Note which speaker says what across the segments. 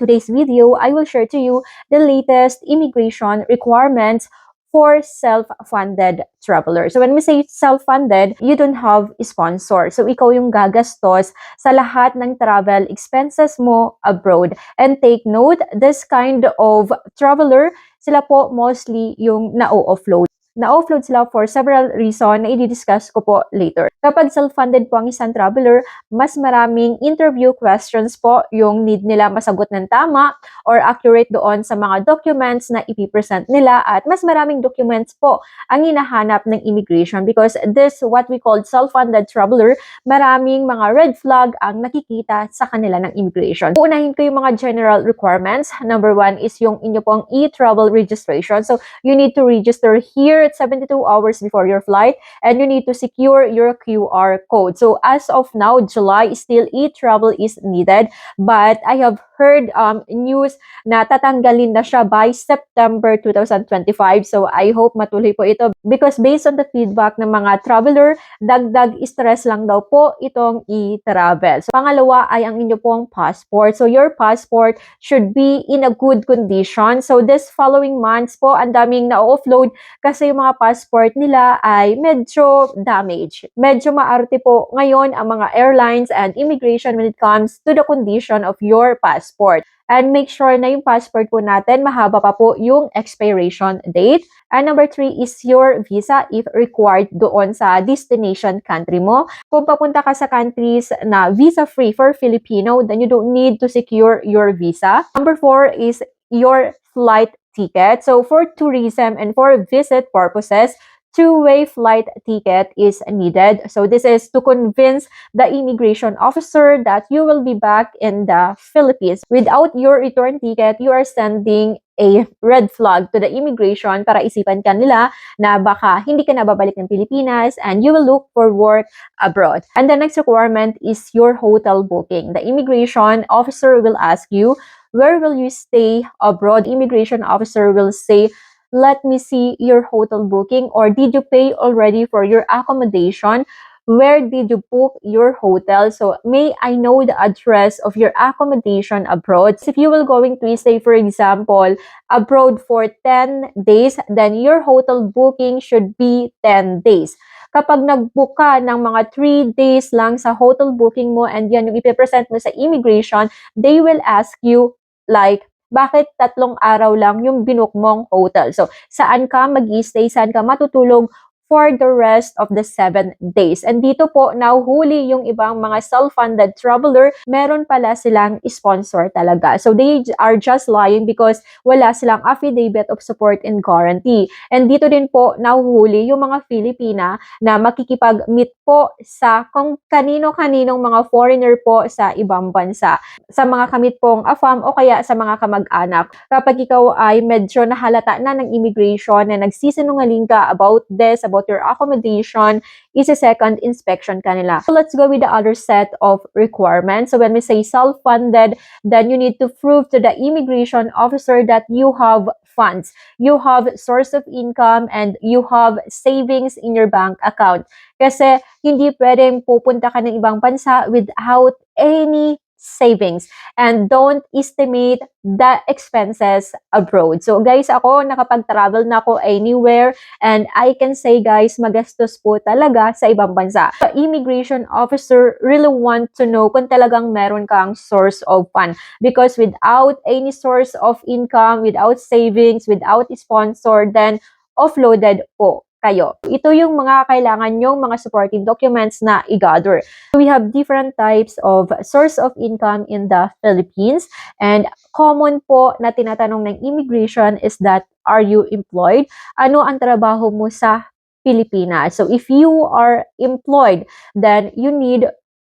Speaker 1: today's video, I will share to you the latest immigration requirements for self-funded travelers. So when we say self-funded, you don't have a sponsor. So ikaw yung gagastos sa lahat ng travel expenses mo abroad. And take note, this kind of traveler, sila po mostly yung na-offload. Na-offload sila for several reasons na i-discuss ko po later. Kapag self-funded po ang isang traveler, mas maraming interview questions po yung need nila masagot ng tama or accurate doon sa mga documents na ipipresent nila at mas maraming documents po ang hinahanap ng immigration because this what we call self-funded traveler, maraming mga red flag ang nakikita sa kanila ng immigration. Uunahin ko yung mga general requirements. Number 1 is yung inyo pong e-travel registration. So you need to register here at 72 hours before your flight and you need to secure your QR code. So as of now, July, still e-travel is needed, but I have heard news na tatanggalin na siya by September 2025. So I hope matuloy po ito because based on the feedback ng mga traveler, dagdag stress lang daw po itong e-travel. So pangalawa ay ang inyo pong passport. So your passport should be in a good condition. So this following months po, ang daming na-offload kasi yung mga passport nila ay medyo damaged. Medyo maarte po ngayon ang mga airlines and immigration when it comes to the condition of your passport. And make sure na yung passport po natin, mahaba pa po yung expiration date. And number 3 is your visa if required doon sa destination country mo. Kung papunta ka sa countries na visa-free for Filipino, then you don't need to secure your visa. Number 4 is your flight ticket. So for tourism and for visit purposes, two-way flight ticket is needed. So this is to convince the immigration officer that you will be back in the Philippines. Without your return ticket, you are sending a red flag to the immigration para isipan ka nila na baka hindi ka na babalik ng Pilipinas and you will look for work abroad. And the next requirement is your hotel booking. The immigration officer will ask you, where will you stay abroad? Immigration officer will say, let me see your hotel booking, or did you pay already for your accommodation? Where did you book your hotel? So may I know the address of your accommodation abroad? If you will going to stay, for example, abroad for 10 days, then your hotel booking should be 10 days. Kapag nag-book ka ng mga 3 days lang sa hotel booking mo and yan yung ipipresent mo sa immigration, they will ask you like, bakit 3 araw lang yung binook mong hotel? So, saan ka mag-i-stay, saan ka matutulog for the rest of the 7 days. And dito po, nahuhuli yung ibang mga self-funded traveler, meron pala silang sponsor talaga. So, they are just lying because wala silang affidavit of support and guarantee. And dito din po, nahuhuli yung mga Filipina na makikipag-meet po sa kung kanino-kaninong mga foreigner po sa ibang bansa. Sa mga kamit pong AFAM o kaya sa mga kamag-anak. Kapag ikaw ay medyo nahalata na ng immigration na nagsisinungaling ka about this, about your accommodation, is a second inspection kanila. So let's go with the other set of requirements. So when we say self-funded, then you need to prove to the immigration officer that you have funds, you have source of income, and you have savings in your bank account. Kasi hindi pwedeng pupunta ka ng ibang bansa without any savings and don't estimate the expenses abroad. So guys, ako nakapag-travel na ako anywhere and I can say guys, magastos po talaga sa ibang bansa. The immigration officer really want to know kung talagang meron kang source of fund because without any source of income, without savings, without sponsor, then offloaded po kayo. Ito yung mga kailangan yung mga supporting documents na i-gather. We have different types of source of income in the Philippines and common po na tinatanong ng immigration is that, are you employed? Ano ang trabaho mo sa Pilipinas? So if you are employed, then you need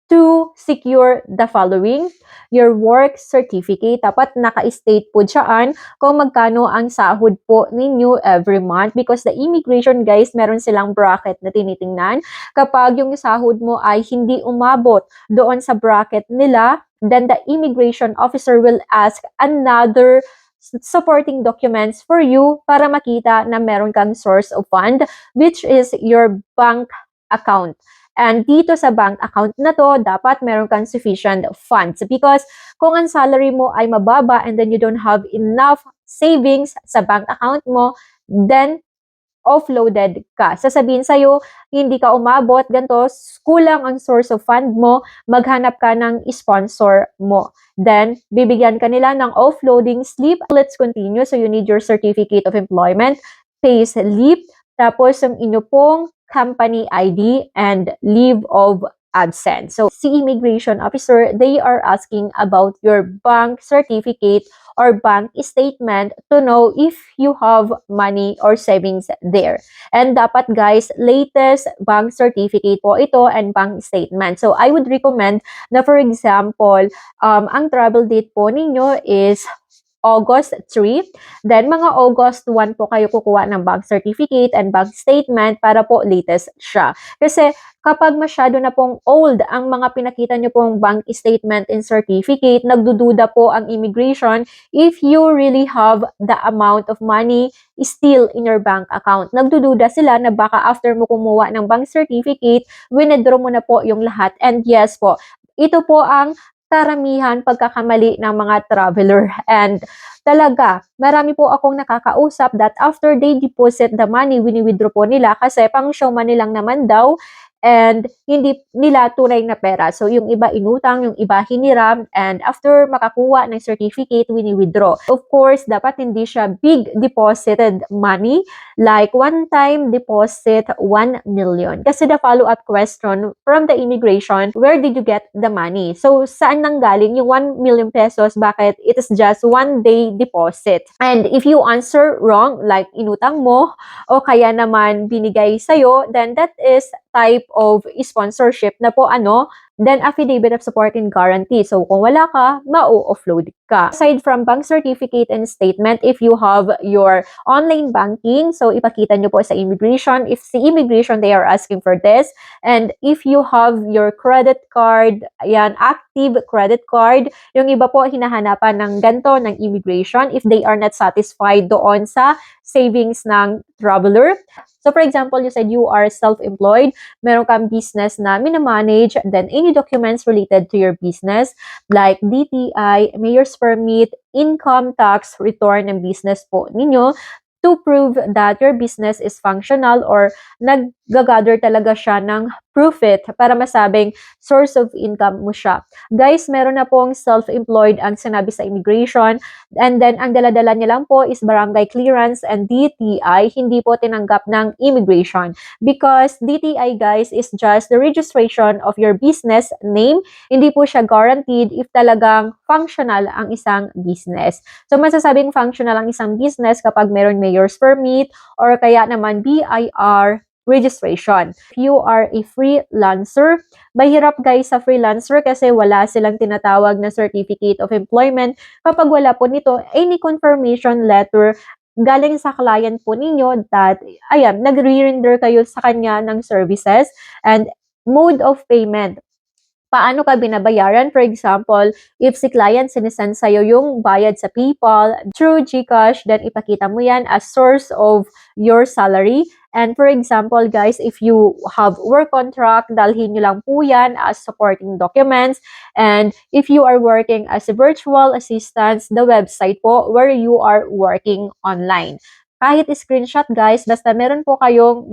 Speaker 1: to secure the following: your work certificate, dapat naka-state po dyan kung magkano ang sahod po ninyo every month because the immigration guys, meron silang bracket na tinitingnan. Kapag yung sahod mo ay hindi umabot doon sa bracket nila, then the immigration officer will ask another supporting documents for you para makita na meron kang source of fund, which is your bank account. And dito sa bank account na to, dapat meron kang sufficient funds. Because kung ang salary mo ay mababa and then you don't have enough savings sa bank account mo, then offloaded ka. Sasabihin sa'yo, hindi ka umabot, ganito, kulang ang source of fund mo, maghanap ka ng sponsor mo. Then, bibigyan ka nila ng offloading slip. Let's continue. So, you need your certificate of employment, pay slip, tapos yung inyo pong company ID and leave of absence. So, si immigration officer, they are asking about your bank certificate or bank statement to know if you have money or savings there. And dapat guys, latest bank certificate po ito and bank statement. So, I would recommend na for example, ang travel date po ninyo is August 3. Then, mga August 1 po kayo kukuha ng bank certificate and bank statement para po latest siya. Kasi, kapag masyado na pong old ang mga pinakita nyo pong bank statement and certificate, nagdududa po ang immigration if you really have the amount of money still in your bank account. Nagdududa sila na baka after mo kumuha ng bank certificate, withdraw mo na po yung lahat. And yes po, ito po ang karamihan pagkakamali ng mga traveler. And talaga, marami po akong nakakausap that after they deposit the money, wini-withdraw po nila kasi pang show money lang naman daw and hindi nila tunay na pera. So, yung iba inutang, yung iba hiniram, and after makakuha ng certificate, wini-withdraw. Of course, dapat hindi siya big deposited money, like one-time deposit 1 million. Kasi the follow-up question from the immigration, where did you get the money? So, saan nanggaling yung 1 million pesos? Bakit it is just one day deposit? And if you answer wrong, like inutang mo, o kaya naman binigay sa'yo, then that is type of sponsorship na po then affidavit of support and guarantee. So, kung wala ka, ma-offload ka. Aside from bank certificate and statement, if you have your online banking, so ipakita nyo po sa immigration. If si immigration, they are asking for this. And if you have your credit card, ayan, active credit card, yung iba po hinahanapan ng ganto ng immigration if they are not satisfied doon sa savings ng traveler. So, for example, you said you are self-employed, meron kang business na minamanage, then any documents related to your business, like DTI, mayor's permit, income tax return ng business po ninyo, to prove that your business is functional or nag-gather talaga siya ng profit para masabing source of income mo siya. Guys, meron na pong self-employed ang sinabi sa immigration, and then ang dala-dala niya lang po is barangay clearance and DTI, hindi po tinanggap ng immigration. Because DTI, guys, is just the registration of your business name. Hindi po siya guaranteed if talagang functional ang isang business. So, masasabing functional ang isang business kapag meron mayor's permit or kaya naman BIR registration. If you are a freelancer, mahirap guys sa freelancer kasi wala silang tinatawag na certificate of employment. Kapag wala po nito, any confirmation letter galing sa client po ninyo that, ayan, nag-re-render kayo sa kanya ng services and mode of payment. Paano ka binabayaran? For example, if si client sinesend sa'yo yung bayad sa PayPal through GCash, then ipakita mo yan as source of your salary. And for example, guys, if you have work contract, dalhin nyo lang po yan as supporting documents. And if you are working as a virtual assistant, the website po where you are working online. Kahit screenshot, guys, basta meron po kayong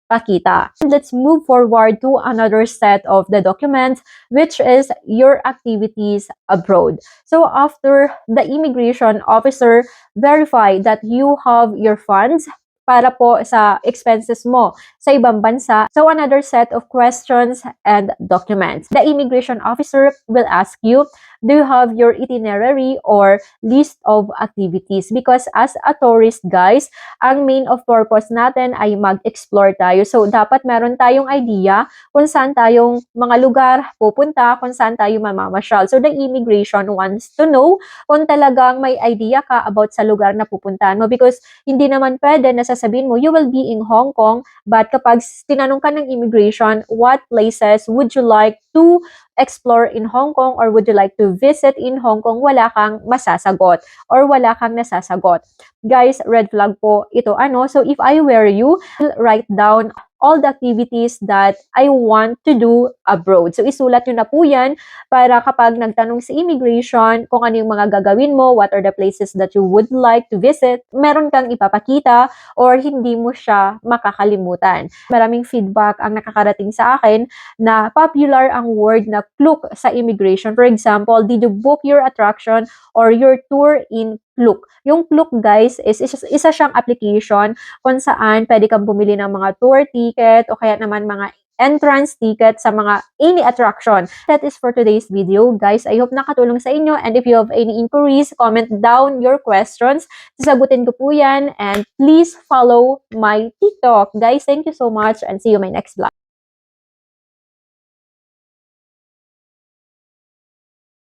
Speaker 1: pakita. Let's move forward to another set of the documents, which is your activities abroad. So after the immigration officer verify that you have your funds para po sa expenses mo sa ibang bansa, so another set of questions and documents. The immigration officer will ask you, do you have your itinerary or list of activities? Because as a tourist, guys, ang main of purpose natin ay mag-explore tayo. So, dapat meron tayong idea kung saan tayong mga lugar pupunta, kung saan tayo mamamasyal. So, the immigration wants to know kung talagang may idea ka about sa lugar na pupuntahan mo. Because hindi naman pwede na sasabihin mo, you will be in Hong Kong, but kapag tinanong ka ng immigration, what places would you like to explore in Hong Kong or would you like to visit in Hong Kong, wala kang masasagot or wala kang nasasagot. Guys, red flag po ito. So if I were you, I'll write down all the activities that I want to do abroad. So, isulat nyo na po yan para kapag nagtanong sa immigration kung ano yung mga gagawin mo, what are the places that you would like to visit, meron kang ipapakita or hindi mo siya makakalimutan. Maraming feedback ang nakakarating sa akin na popular ang word na Klook sa immigration. For example, did you book your attraction or your tour in Klook? Yung Klook, guys, is isa siyang application kung saan pwede kang bumili ng mga tour ticket o kaya naman mga entrance ticket sa mga any attraction. That is for today's video, guys. I hope nakatulong sa inyo, and if you have any inquiries, comment down your questions. Sasagutin ko po yan, and please follow my TikTok. Guys, thank you so much and see you in my next vlog.